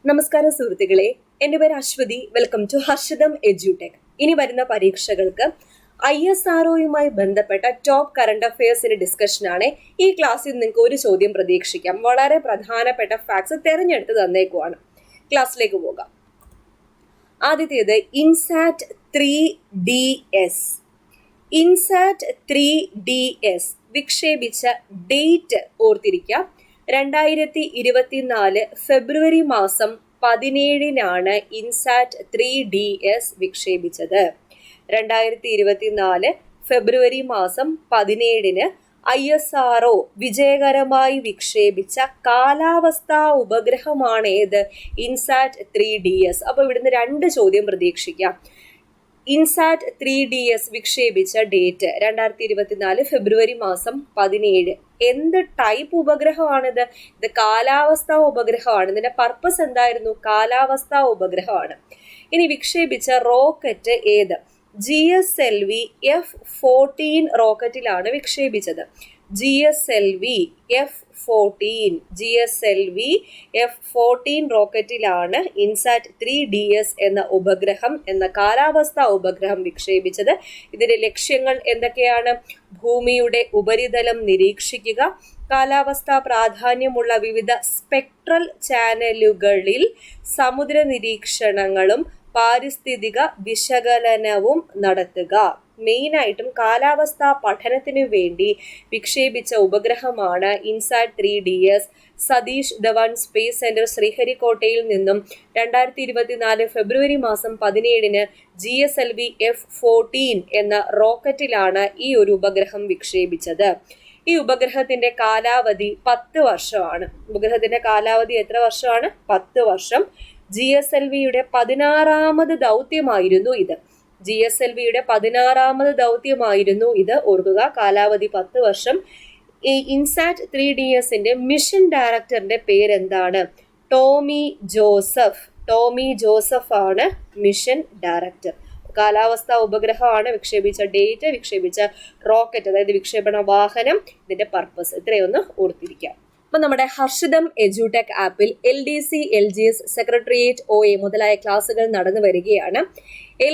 നമസ്കാരം സുഹൃത്തുക്കളെ, എൻ്റെ പേര് Aswathy. Welcome to Harshitham Edutech. ഇനി വരുന്ന പരീക്ഷകൾക്ക് ISROയുമായി ബന്ധപ്പെട്ട ടോപ്പ് കറണ്ട് അഫയേഴ്സിന്റെ ഡിസ്കഷനാണ്. ഈ ക്ലാസ്സിൽ നിങ്ങൾക്ക് ഒരു ചോദ്യം പ്രതീക്ഷിക്കാം. വളരെ പ്രധാനപ്പെട്ട ഫാക്ട്സ് തിരഞ്ഞെടുത്ത് തന്നേക്കുവാണ്. ക്ലാസ്സിലേക്ക് പോകാം. ആദ്യത്തേത് ഇൻസാറ്റ് 3DS. ഇൻസാറ്റ് 3DS വിക്ഷേപിച്ച ഡേറ്റ് ഓർത്തിരിക്കാം. 2024 ഫെബ്രുവരി മാസം 17-നാണ് ഇൻസാറ്റ് 3DS വിക്ഷേപിച്ചത്. 2024 ഫെബ്രുവരി മാസം 17-ന് ISRO വിജയകരമായി വിക്ഷേപിച്ച കാലാവസ്ഥാ ഉപഗ്രഹമാണ് ഏത്? ഇൻസാറ്റ് 3DS. അപ്പോൾ ഇവിടുന്ന് 2 ചോദ്യം പ്രതീക്ഷിക്കാം. ഇൻസാറ്റ് 3DS വിക്ഷേപിച്ച ഡേറ്റ് 2024 ഫെബ്രുവരി മാസം 17. എന്ത് ടൈപ്പ് ഉപഗ്രഹമാണിത്? ഇത് കാലാവസ്ഥാ ഉപഗ്രഹമാണ്. ഇതിന്റെ പർപ്പസ് എന്തായിരുന്നു? കാലാവസ്ഥാ ഉപഗ്രഹമാണ്. ഇനി വിക്ഷേപിച്ച റോക്കറ്റ് ഏത്? GSLV F-14 റോക്കറ്റിലാണ് വിക്ഷേപിച്ചത്. GSLV F-14 റോക്കറ്റിലാണ് ഇൻസാറ്റ് 3DS എന്ന ഉപഗ്രഹം, എന്ന കാലാവസ്ഥാ ഉപഗ്രഹം വിക്ഷേപിച്ചത്. ഇതിന്റെ ലക്ഷ്യങ്ങൾ എന്തൊക്കെയാണ്? ഭൂമിയുടെ ഉപരിതലം നിരീക്ഷിക്കുക, കാലാവസ്ഥാ പ്രാധാന്യമുള്ള വിവിധ സ്പെക്ട്രൽ ചാനലുകളിൽ സമുദ്ര നിരീക്ഷണങ്ങളും പാരിസ്ഥിതിക വിശകലനവും നടത്തുക. മെയിനായിട്ടും കാലാവസ്ഥാ പഠനത്തിനു വേണ്ടി വിക്ഷേപിച്ച ഉപഗ്രഹമാണ് INSAT 3DS. Satish Dhawan space centre ശ്രീഹരിക്കോട്ടയിൽ നിന്നും 2024 ഫെബ്രുവരി മാസം 17-ന് GSLV F-14 എന്ന റോക്കറ്റിലാണ് ഈ ഒരു ഉപഗ്രഹം വിക്ഷേപിച്ചത്. ഈ ഉപഗ്രഹത്തിന്റെ കാലാവധി 10 വർഷമാണ്. ഉപഗ്രഹത്തിന്റെ കാലാവധി എത്ര വർഷമാണ്? 10 വർഷം. GSLVയുടെ 16ാമത് ദൗത്യമായിരുന്നു ഇത്. GSLVയുടെ 16ാമത് ദൗത്യമായിരുന്നു ഇത്. ഓർക്കുക, കാലാവധി 10 വർഷം. ഈ ഇൻസാറ്റ് 3DSന്റെ മിഷൻ ഡയറക്ടറിന്റെ പേരെന്താണ്? ടോമി ജോസഫ് ആണ് മിഷൻ ഡയറക്ടർ. കാലാവസ്ഥാ ഉപഗ്രഹമാണ്, വിക്ഷേപിച്ച ഡേറ്റ്, വിക്ഷേപിച്ച റോക്കറ്റ്, അതായത് വിക്ഷേപണ വാഹനം, ഇതിന്റെ പർപ്പസ്. ഇത്രയൊന്ന് ഓർത്തിരിക്കാം. അപ്പൊ നമ്മുടെ ഹർഷിതം എഡ്യൂടെക് ആപ്പിൽ LDC, LGS, സെക്രട്ടേറിയറ്റ് OA മുതലായ ക്ലാസുകൾ നടന്നു വരികയാണ്.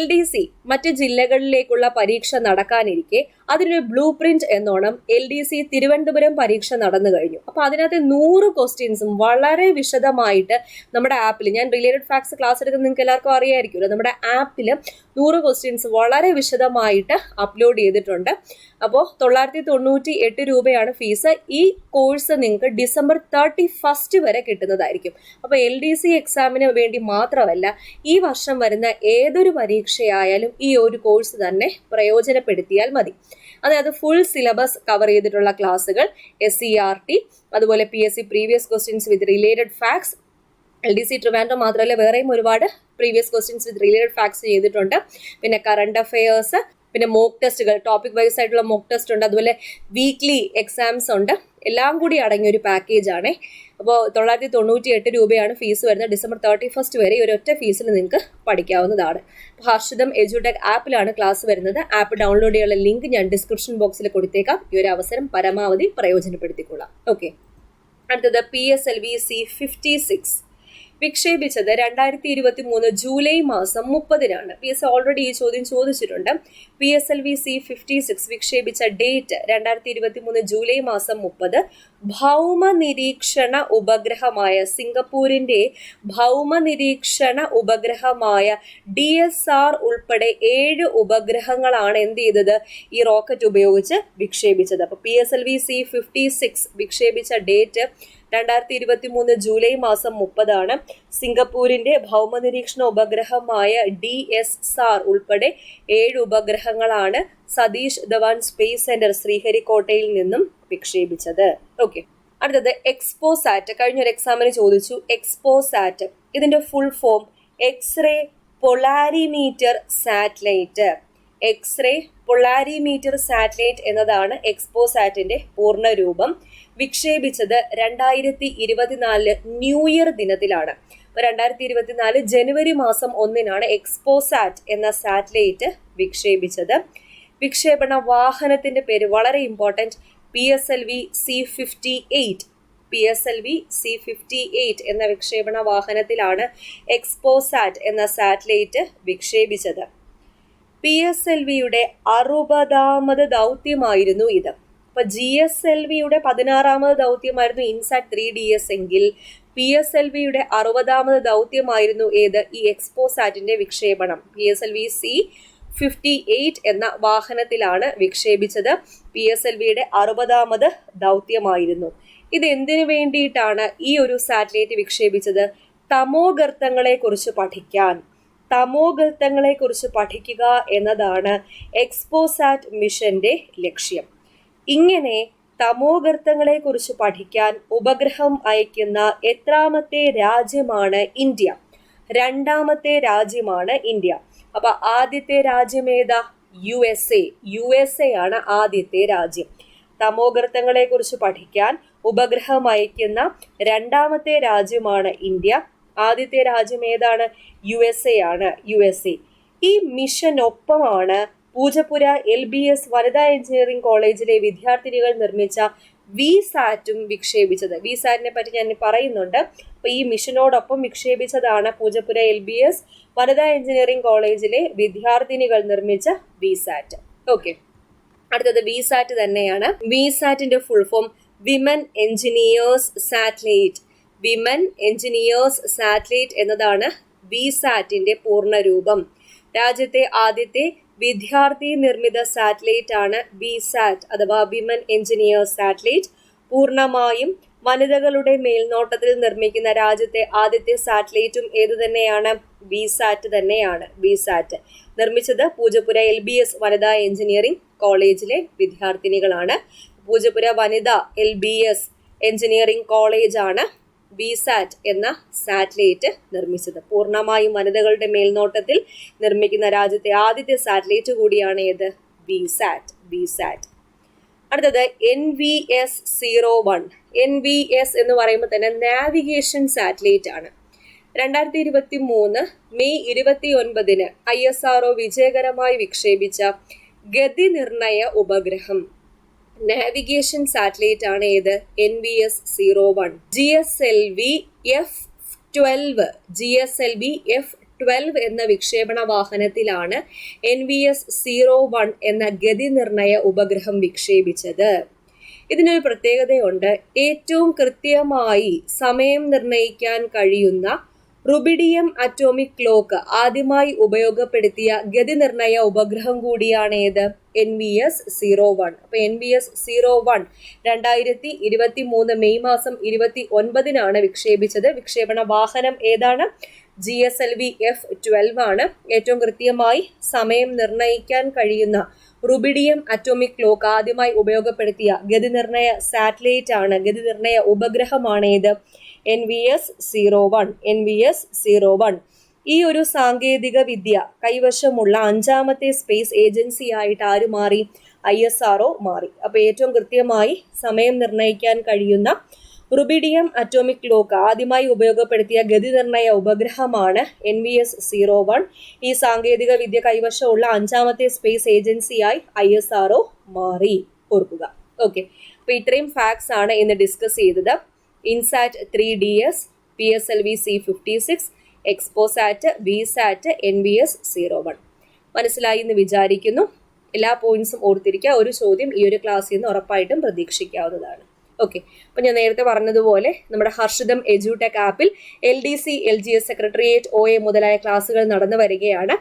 LDC മറ്റ് ജില്ലകളിലേക്കുള്ള പരീക്ഷ നടക്കാനിരിക്കെ അതിനൊരു ബ്ലൂ പ്രിന്റ് എന്നോണം LDC തിരുവനന്തപുരം പരീക്ഷ നടന്നു കഴിഞ്ഞു. അപ്പൊ അതിനകത്ത് 100 ക്വസ്റ്റ്യൻസും വളരെ വിശദമായിട്ട് നമ്മുടെ ആപ്പിൽ, ഞാൻ റിലേറ്റഡ് ഫാക്ട്സ് ക്ലാസ് എടുക്കുന്നത് നിങ്ങൾക്ക് എല്ലാവർക്കും അറിയാമായിരിക്കുമല്ലോ, നമ്മുടെ ആപ്പിൽ 100 ക്വസ്റ്റ്യൻസ് വളരെ വിശദമായിട്ട് അപ്ലോഡ് ചെയ്തിട്ടുണ്ട്. അപ്പോൾ 998 രൂപയാണ് ഫീസ്. ഈ കോഴ്സ് നിങ്ങൾക്ക് ഡിസംബർ 31 വരെ കിട്ടുന്നതായിരിക്കും. അപ്പോൾ LDC എക്സാമിന് വേണ്ടി മാത്രമല്ല, ഈ വർഷം വരുന്ന ഏതൊരു പരീക്ഷയായാലും ഈ ഒരു കോഴ്സ് തന്നെ പ്രയോജനപ്പെടുത്തിയാൽ മതി. അതായത് ഫുൾ സിലബസ് കവർ ചെയ്തിട്ടുള്ള ക്ലാസ്സുകൾ, SCERT, അതുപോലെ PSC previous questions with related facts. LDC Trivandrum മാത്രമല്ല, വേറെയും ഒരുപാട് previous questions with related facts ചെയ്തിട്ടുണ്ട്. പിന്നെ കറണ്ട് അഫയേഴ്സ്, പിന്നെ മോക്ക് ടെസ്റ്റുകൾ, ടോപ്പിക് വൈസ് ആയിട്ടുള്ള മോക്ക് ടെസ്റ്റ് ഉണ്ട്, അതുപോലെ വീക്ക്ലി എക്സാംസ് ഉണ്ട്. എല്ലാം കൂടി അടങ്ങിയ ഒരു പാക്കേജ് ആണ്. അപ്പോൾ 998 രൂപയാണ് ഫീസ് വരുന്നത്. ഡിസംബർ 31 വരെ ഈ ഒരൊറ്റ ഫീസിൽ നിങ്ങൾക്ക് പഠിക്കാവുന്നതാണ്. ഹർഷിതം എഡ്യൂടെക് ആപ്പിലാണ് ക്ലാസ് വരുന്നത്. ആപ്പ് ഡൗൺലോഡ് ചെയ്യാനുള്ള ലിങ്ക് ഞാൻ ഡിസ്ക്രിപ്ഷൻ ബോക്സിൽ കൊടുത്തേക്കാം. ഈ ഒരു അവസരം പരമാവധി പ്രയോജനപ്പെടുത്തിക്കൊള്ളാം. ഓക്കെ, അടുത്തത് PSLV C-56 വിക്ഷേപിച്ചത് 2023 ജൂലൈ മാസം 30-നാണ്. PS ഓൾറെഡി ഈ ചോദ്യം ചോദിച്ചിട്ടുണ്ട്. PSLV C-56 വിക്ഷേപിച്ച ഡേറ്റ് 2023 ജൂലൈ മാസം 30. ഭൗമ നിരീക്ഷണ ഉപഗ്രഹമായ, സിംഗപ്പൂരിന്റെ ഭൗമ നിരീക്ഷണ ഉപഗ്രഹമായ DSR ഉൾപ്പെടെ 7 ഉപഗ്രഹങ്ങളാണ് എന്ത് ചെയ്തത്? ഈ റോക്കറ്റ് ഉപയോഗിച്ച് വിക്ഷേപിച്ചത്. അപ്പൊ PSLV C-56 വിക്ഷേപിച്ച ഡേറ്റ് 2023 ജൂലൈ മാസം 30 സിംഗപ്പൂരിന്റെ ഭൗമനിരീക്ഷണ ഉപഗ്രഹമായ DSR ഉൾപ്പെടെ 7 ഉപഗ്രഹങ്ങളാണ് സതീഷ് ധവാൻ സ്പേസ് സെന്റർ ശ്രീഹരിക്കോട്ടയിൽ നിന്നും വിക്ഷേപിച്ചത്. ഓക്കെ, അടുത്തത് എക്സ്പോസാറ്റ്. കഴിഞ്ഞൊരു എക്സാമിന് ചോദിച്ചു. എക്സ്പോസാറ്റ് ഇതിന്റെ full form x-ray polarimeter satellite. X-ray polarimeter satellite എന്നതാണ് എക്സ്പോസാറ്റിന്റെ പൂർണ്ണ രൂപം. വിക്ഷേപിച്ചത് 2024 ന്യൂ ഇയർ ദിനത്തിലാണ്. 2024 ജനുവരി മാസം 1-നാണ് എക്സ്പോസാറ്റ് എന്ന സാറ്റലൈറ്റ് വിക്ഷേപിച്ചത്. വിക്ഷേപണ വാഹനത്തിന്റെ പേര് വളരെ important, PSLV C-58. PSLV C-58 എന്ന വിക്ഷേപണ വാഹനത്തിലാണ് എക്സ്പോസാറ്റ് എന്ന സാറ്റലൈറ്റ് വിക്ഷേപിച്ചത്. PSLVയുടെ 60ാമത് ദൗത്യമായിരുന്നു ഇത്. അപ്പൊ GSLVയുടെ 16ാമത് ദൗത്യമായിരുന്നു ഇൻസാറ്റ് 3DS എങ്കിൽ PSLVയുടെ 60ാമത് ദൗത്യമായിരുന്നു ഏത്? ഈ എക്സ്പോസാറ്റിന്റെ വിക്ഷേപണം. PSLV C-58 എന്ന വാഹനത്തിലാണ് വിക്ഷേപിച്ചത്. PSLVയുടെ 60ാമത് ദൗത്യമായിരുന്നു. ഇത് എന്തിനു വേണ്ടിയിട്ടാണ് ഈ ഒരു സാറ്റലൈറ്റ് വിക്ഷേപിച്ചത്? തമോഗർത്തങ്ങളെ കുറിച്ച് പഠിക്കാൻ. തമോഗർത്തങ്ങളെ കുറിച്ച് പഠിക്കുക എന്നതാണ് എക്സ്പോസാറ്റ് മിഷന്റെ ലക്ഷ്യം. ഇങ്ങനെ തമോഗർത്തങ്ങളെ കുറിച്ച് പഠിക്കാൻ ഉപഗ്രഹം അയക്കുന്ന എത്രാമത്തെ രാജ്യമാണ് ഇന്ത്യ? 2ാമത്തെ രാജ്യമാണ് ഇന്ത്യ. അപ്പൊ ആദ്യത്തെ രാജ്യം ഏതാ? USA ആണ് ആദ്യത്തെ രാജ്യം. തമോഗർത്തങ്ങളെ കുറിച്ച് പഠിക്കാൻ ഉപഗ്രഹം അയക്കുന്ന 2ാമത്തെ രാജ്യമാണ് ഇന്ത്യ. ആദ്യത്തെ രാജ്യം ഏതാണ്? USA ആണ്. ഈ മിഷനൊപ്പമാണ് പൂജപ്പുര LBS വനിതാ എഞ്ചിനീയറിംഗ് കോളേജിലെ വിദ്യാർത്ഥിനികൾ നിർമ്മിച്ച VSATും വിക്ഷേപിച്ചത്. VSATനെ പറ്റി ഞാൻ പറയുന്നുണ്ട്. അപ്പൊ ഈ മിഷനോടൊപ്പം വിക്ഷേപിച്ചതാണ് പൂജപ്പുര LBS വനിതാ എഞ്ചിനീയറിംഗ് കോളേജിലെ വിദ്യാർത്ഥിനികൾ നിർമ്മിച്ച VSAT. ഓക്കെ, അടുത്തത് VSAT തന്നെയാണ്. VSATന്റെ full form women engineers satellite. Women engineers satellite എന്നതാണ് VSATന്റെ പൂർണ്ണരൂപം. രാജ്യത്തെ ആദ്യത്തെ വിദ്യാർത്ഥി നിർമ്മിത സാറ്റലൈറ്റ് ആണ് VSAT അഥവാ വിമൻ എഞ്ചിനീയേഴ്സ് സാറ്റലൈറ്റ്. പൂർണ്ണമായും വനിതകളുടെ മേൽനോട്ടത്തിൽ നിർമ്മിക്കുന്ന രാജ്യത്തെ ആദ്യത്തെ സാറ്റലൈറ്റും ഏതു തന്നെയാണ്? VSAT തന്നെയാണ്. VSAT നിർമ്മിച്ചത് പൂജപ്പുര LBS വനിതാ എഞ്ചിനീയറിംഗ് കോളേജിലെ വിദ്യാർത്ഥിനികളാണ്. പൂജപ്പുര വനിതാ LBS എഞ്ചിനീയറിംഗ് കോളേജാണ് VSAT എന്ന സാറ്റലൈറ്റ് നിർമ്മിച്ചത്. പൂർണ്ണമായും വനിതകളുടെ മേൽനോട്ടത്തിൽ നിർമ്മിക്കുന്ന രാജ്യത്തെ ആദ്യത്തെ സാറ്റലൈറ്റ് കൂടിയാണ് ഏത്? VSAT. അടുത്തത് NVS-01. NVS എന്ന് പറയുമ്പോൾ തന്നെ നാവിഗേഷൻ സാറ്റലൈറ്റ് ആണ്. 2023 മെയ് 29 ISRO വിജയകരമായി വിക്ഷേപിച്ച ഗതി നിർണയ ഉപഗ്രഹം നാവിഗേഷൻ സാറ്റലൈറ്റ് ആണ് ഏത്? NVS-01. GSLV F-12 എന്ന വിക്ഷേപണ വാഹനത്തിലാണ് NVS-01 എന്ന ഗതി നിർണയ ഉപഗ്രഹം വിക്ഷേപിച്ചത്. ഇതിനൊരു പ്രത്യേകതയുണ്ട്. ഏറ്റവും കൃത്യമായി സമയം നിർണയിക്കാൻ കഴിയുന്ന റുബിഡിയം അറ്റോമിക് ക്ലോക്ക് ആദ്യമായി ഉപയോഗപ്പെടുത്തിയ ഗതി നിർണയ ഉപഗ്രഹം കൂടിയാണ് ഏത്? NVS-01. അപ്പൊ NVS-01 2023 മെയ് മാസം 29 വിക്ഷേപിച്ചത്. വിക്ഷേപണ വാഹനം ഏതാണ്? GSLV F-12 ആണ്. ഏറ്റവും കൃത്യമായി സമയം നിർണയിക്കാൻ കഴിയുന്ന റുബിഡിയം അറ്റോമിക് ക്ലോക്ക് ആദ്യമായി ഉപയോഗപ്പെടുത്തിയ ഗതി നിർണയ സാറ്റലൈറ്റ് ആണ്, ഗതി നിർണയ ഉപഗ്രഹമാണ് ഏത്? NVS-01. ഈ ഒരു സാങ്കേതിക വിദ്യ കൈവശമുള്ള 5ാമത്തെ സ്പേസ് ഏജൻസി ആയിട്ട് ആര് മാറി? ISRO മാറി. അപ്പൊ ഏറ്റവും കൃത്യമായി സമയം നിർണയിക്കാൻ കഴിയുന്ന റുബിഡിയം അറ്റോമിക് ക്ലോക്ക് ആദ്യമായി ഉപയോഗപ്പെടുത്തിയ ഗതി നിർണയ ഉപഗ്രഹമാണ് NVS-01. ഈ സാങ്കേതിക വിദ്യ കൈവശമുള്ള 5ാമത്തെ സ്പേസ് ഏജൻസിയായി ISRO മാറി. ഓർക്കുക. ഓക്കെ, അപ്പൊ ഇത്രയും ഫാക്ട്സ് ആണ് ഇന്ന് ഡിസ്കസ് ചെയ്തത്. INSAT 3DS, PSLV C-56, XPoSat, VSAT, NVS-01 മനസ്സിലായി എന്ന് വിചാരിക്കുന്നു. എല്ലാ പോയിന്റ്സും ഓർത്തിരിക്കുക. ഒരു ചോദ്യം ഈ ഒരു ക്ലാസ്സിൽ നിന്ന് ഉറപ്പായിട്ടും പ്രതീക്ഷിക്കാവുന്നതാണ്. ഓക്കെ, അപ്പം ഞാൻ നേരത്തെ പറഞ്ഞതുപോലെ നമ്മുടെ ഹർഷിതം എഡ്യൂടെക് ആപ്പിൽ LDC, LGS സെക്രട്ടേറിയറ്റ്, OA മുതലായ ക്ലാസ്സുകൾ നടന്നു വരികയാണ്.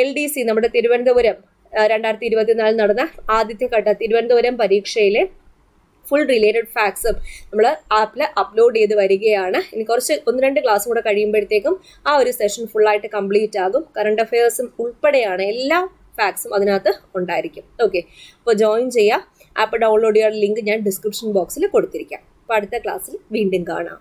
LDC നമ്മുടെ തിരുവനന്തപുരം 2024 നടന്ന ആദ്യത്തെ ഘട്ട തിരുവനന്തപുരം പരീക്ഷയിലെ ഫുൾ റിലേറ്റഡ് ഫാക്ട്സും നമ്മൾ ആപ്പിൽ അപ്ലോഡ് ചെയ്ത് വരികയാണ്. ഇനി കുറച്ച് 1-2 ക്ലാസ് കൂടെ കഴിയുമ്പോഴത്തേക്കും ആ ഒരു സെഷൻ ഫുള്ളായിട്ട് കംപ്ലീറ്റ് ആകും. കറണ്ട് അഫയേഴ്സും ഉൾപ്പെടെയാണ് എല്ലാ ഫാക്ട്സും അതിനകത്ത് ഉണ്ടായിരിക്കും. ഓക്കെ, അപ്പോൾ ജോയിൻ ചെയ്യുക. ആപ്പ് ഡൗൺലോഡ് ചെയ്യാനുള്ള ലിങ്ക് ഞാൻ ഡിസ്ക്രിപ്ഷൻ ബോക്സിൽ കൊടുത്തിരിക്കാം. അപ്പോൾ അടുത്ത ക്ലാസ്സിൽ വീണ്ടും കാണാം.